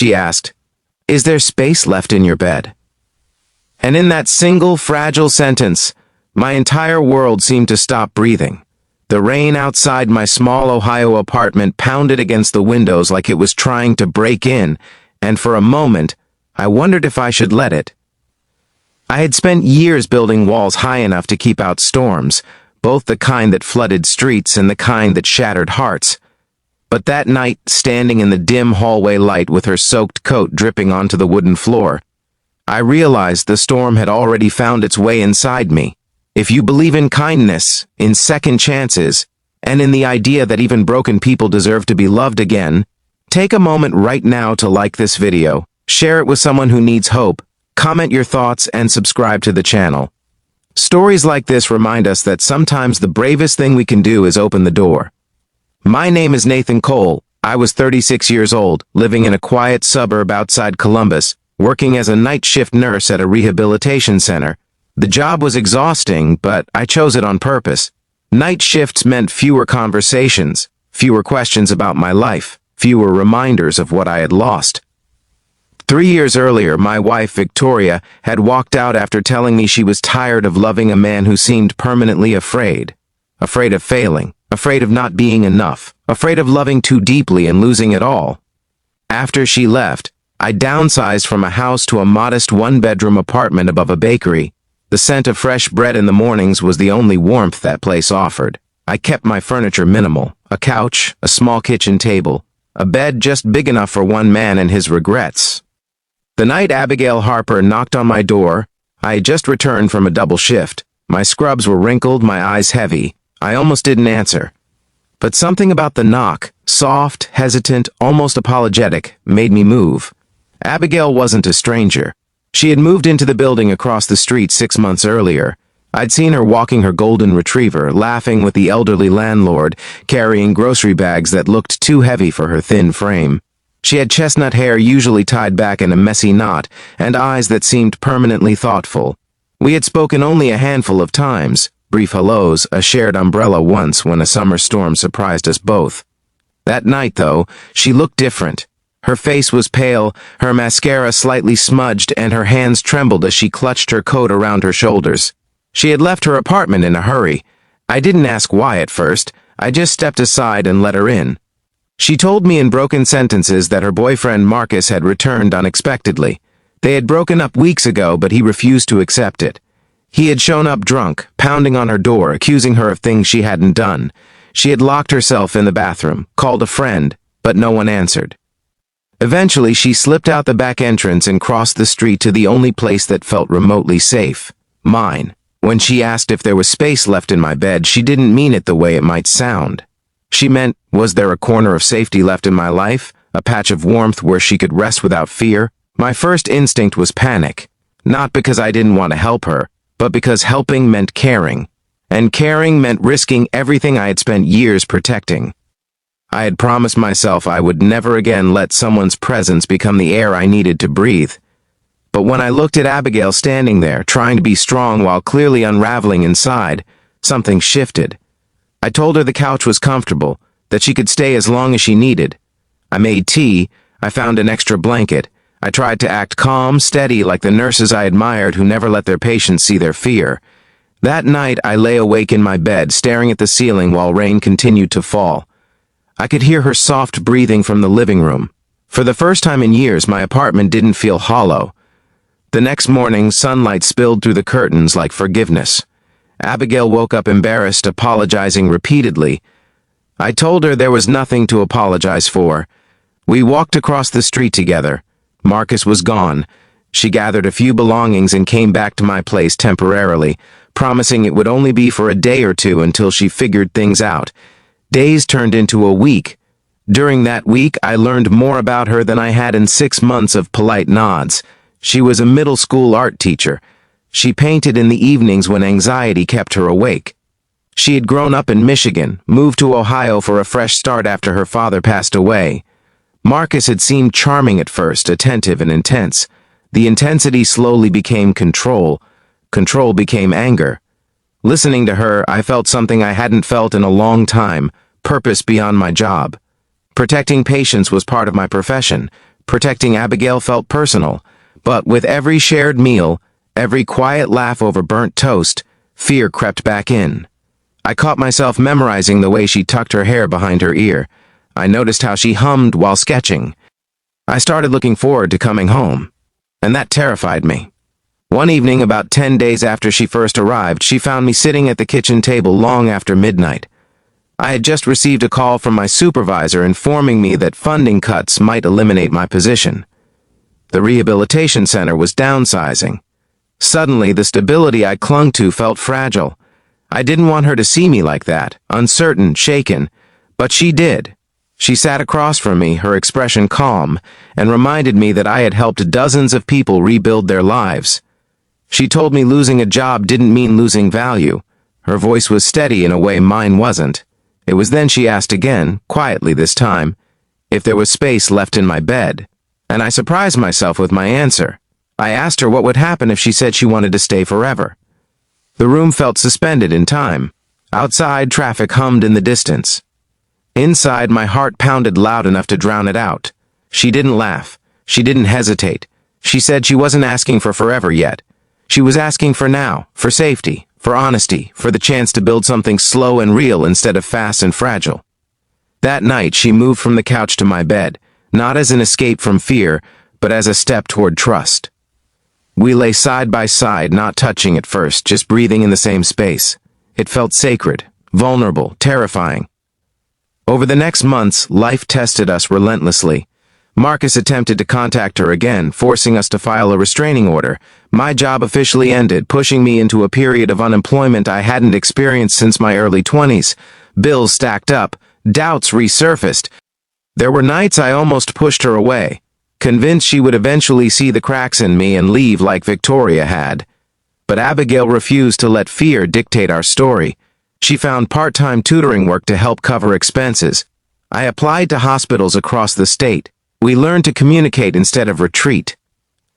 she asked. "Is there space left in your bed?" And in that single fragile sentence, my entire world seemed to stop breathing. The rain outside my small Ohio apartment pounded against the windows like it was trying to break in, and for a moment, I wondered if I should let it. I had spent years building walls high enough to keep out storms, both the kind that flooded streets and the kind that shattered hearts. But that night, standing in the dim hallway light with her soaked coat dripping onto the wooden floor, I realized the storm had already found its way inside me. If you believe in kindness, in second chances, and in the idea that even broken people deserve to be loved again, take a moment right now to like this video, share it with someone who needs hope, comment your thoughts, and subscribe to the channel. Stories like this remind us that sometimes the bravest thing we can do is open the door. My name is Nathan Cole. I was 36 years old, living in a quiet suburb outside Columbus, working as a night shift nurse at a rehabilitation center. The job was exhausting, but I chose it on purpose. Night shifts meant fewer conversations, fewer questions about my life, fewer reminders of what I had lost. 3 years earlier, my wife, Victoria, had walked out after telling me she was tired of loving a man who seemed permanently afraid. Afraid of failing, afraid of not being enough, afraid of loving too deeply and losing it all. After she left, I downsized from a house to a modest one-bedroom apartment above a bakery. The scent of fresh bread in the mornings was the only warmth that place offered. I kept my furniture minimal: a couch, a small kitchen table, a bed just big enough for one man and his regrets. The night Abigail Harper knocked on my door, I had just returned from a double shift. My scrubs were wrinkled, my eyes heavy. I almost didn't answer. But something about the knock, soft, hesitant, almost apologetic, made me move. Abigail wasn't a stranger. She had moved into the building across the street 6 months earlier. I'd seen her walking her golden retriever, laughing with the elderly landlord, carrying grocery bags that looked too heavy for her thin frame. She had chestnut hair usually tied back in a messy knot, and eyes that seemed permanently thoughtful. We had spoken only a handful of times, brief hellos, a shared umbrella once when a summer storm surprised us both. That night, though, she looked different. Her face was pale, her mascara slightly smudged, and her hands trembled as she clutched her coat around her shoulders. She had left her apartment in a hurry. I didn't ask why at first. I just stepped aside and let her in. She told me in broken sentences that her boyfriend Marcus had returned unexpectedly. They had broken up weeks ago, but he refused to accept it. He had shown up drunk, pounding on her door, accusing her of things she hadn't done. She had locked herself in the bathroom, called a friend, but no one answered. Eventually, she slipped out the back entrance and crossed the street to the only place that felt remotely safe, mine. When she asked if there was space left in my bed, she didn't mean it the way it might sound. She meant, was there a corner of safety left in my life, a patch of warmth where she could rest without fear? My first instinct was panic, not because I didn't want to help her, but because helping meant caring, and caring meant risking everything I had spent years protecting. I had promised myself I would never again let someone's presence become the air I needed to breathe. But when I looked at Abigail standing there, trying to be strong while clearly unraveling inside, something shifted. I told her the couch was comfortable, that she could stay as long as she needed. I made tea, I found an extra blanket. I tried to act calm, steady, like the nurses I admired who never let their patients see their fear. That night, I lay awake in my bed, staring at the ceiling while rain continued to fall. I could hear her soft breathing from the living room. For the first time in years, my apartment didn't feel hollow. The next morning, sunlight spilled through the curtains like forgiveness. Abigail woke up embarrassed, apologizing repeatedly. I told her there was nothing to apologize for. We walked across the street together. Marcus was gone. She gathered a few belongings and came back to my place temporarily, promising it would only be for a day or two until she figured things out. Days turned into a week. During that week, I learned more about her than I had in 6 months of polite nods. She was a middle school art teacher. She painted in the evenings when anxiety kept her awake. She had grown up in Michigan, moved to Ohio for a fresh start after her father passed away. Marcus had seemed charming at first, attentive and intense. The intensity slowly became control. Control became anger. Listening to her, I felt something I hadn't felt in a long time, purpose beyond my job. Protecting patients was part of my profession. Protecting Abigail felt personal, but with every shared meal, every quiet laugh over burnt toast, fear crept back in. I caught myself memorizing the way she tucked her hair behind her ear. I noticed how she hummed while sketching. I started looking forward to coming home, and that terrified me. One evening, about 10 days after she first arrived, she found me sitting at the kitchen table long after midnight. I had just received a call from my supervisor informing me that funding cuts might eliminate my position. The rehabilitation center was downsizing. Suddenly, the stability I clung to felt fragile. I didn't want her to see me like that, uncertain, shaken, but she did. She sat across from me, her expression calm, and reminded me that I had helped dozens of people rebuild their lives. She told me losing a job didn't mean losing value. Her voice was steady in a way mine wasn't. It was then she asked again, quietly this time, if there was space left in my bed, and I surprised myself with my answer. I asked her what would happen if she said she wanted to stay forever. The room felt suspended in time. Outside, traffic hummed in the distance. Inside, my heart pounded loud enough to drown it out. She didn't laugh. She didn't hesitate. She said she wasn't asking for forever yet. She was asking for now, for safety, for honesty, for the chance to build something slow and real instead of fast and fragile. That night, she moved from the couch to my bed, not as an escape from fear, but as a step toward trust. We lay side by side, not touching at first, just breathing in the same space. It felt sacred, vulnerable, terrifying. Over the next months, life tested us relentlessly. Marcus attempted to contact her again, forcing us to file a restraining order. My job officially ended, pushing me into a period of unemployment I hadn't experienced since my early 20s. Bills stacked up, doubts resurfaced. There were nights I almost pushed her away, convinced she would eventually see the cracks in me and leave like Victoria had. But Abigail refused to let fear dictate our story. She found part-time tutoring work to help cover expenses. I applied to hospitals across the state. We learned to communicate instead of retreat.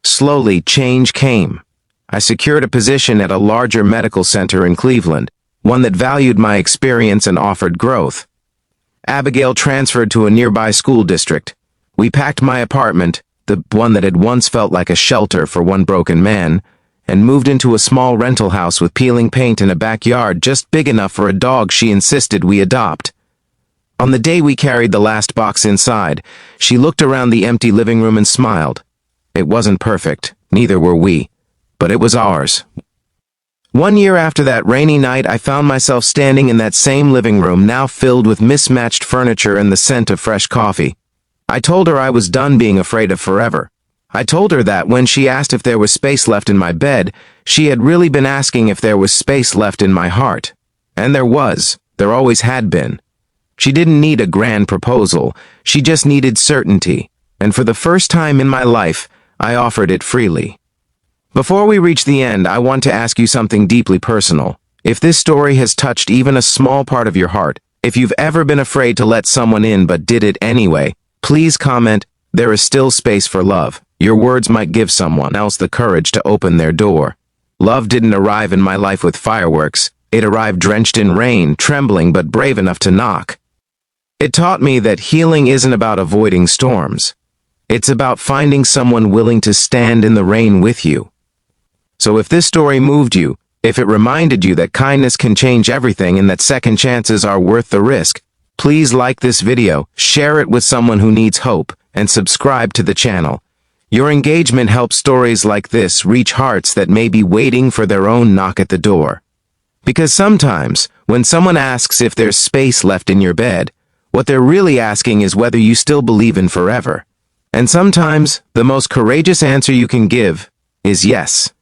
Slowly, change came. I secured a position at a larger medical center in Cleveland, one that valued my experience and offered growth. Abigail transferred to a nearby school district. We packed my apartment, the one that had once felt like a shelter for one broken man, and moved into a small rental house with peeling paint in a backyard just big enough for a dog she insisted we adopt. On the day we carried the last box inside, she looked around the empty living room and smiled. It wasn't perfect, neither were we, but it was ours. 1 year after that rainy night, I found myself standing in that same living room, now filled with mismatched furniture and the scent of fresh coffee. I told her I was done being afraid of forever. I told her that when she asked if there was space left in my bed, she had really been asking if there was space left in my heart. And there was. There always had been. She didn't need a grand proposal. She just needed certainty. And for the first time in my life, I offered it freely. Before we reach the end, I want to ask you something deeply personal. If this story has touched even a small part of your heart, if you've ever been afraid to let someone in but did it anyway, please comment, "There is still space for love." Your words might give someone else the courage to open their door. Love didn't arrive in my life with fireworks. It arrived drenched in rain, trembling but brave enough to knock. It taught me that healing isn't about avoiding storms. It's about finding someone willing to stand in the rain with you. So if this story moved you, if it reminded you that kindness can change everything and that second chances are worth the risk, please like this video, share it with someone who needs hope, and subscribe to the channel. Your engagement helps stories like this reach hearts that may be waiting for their own knock at the door. Because sometimes, when someone asks if there's space left in your bed, what they're really asking is whether you still believe in forever. And sometimes, the most courageous answer you can give is yes.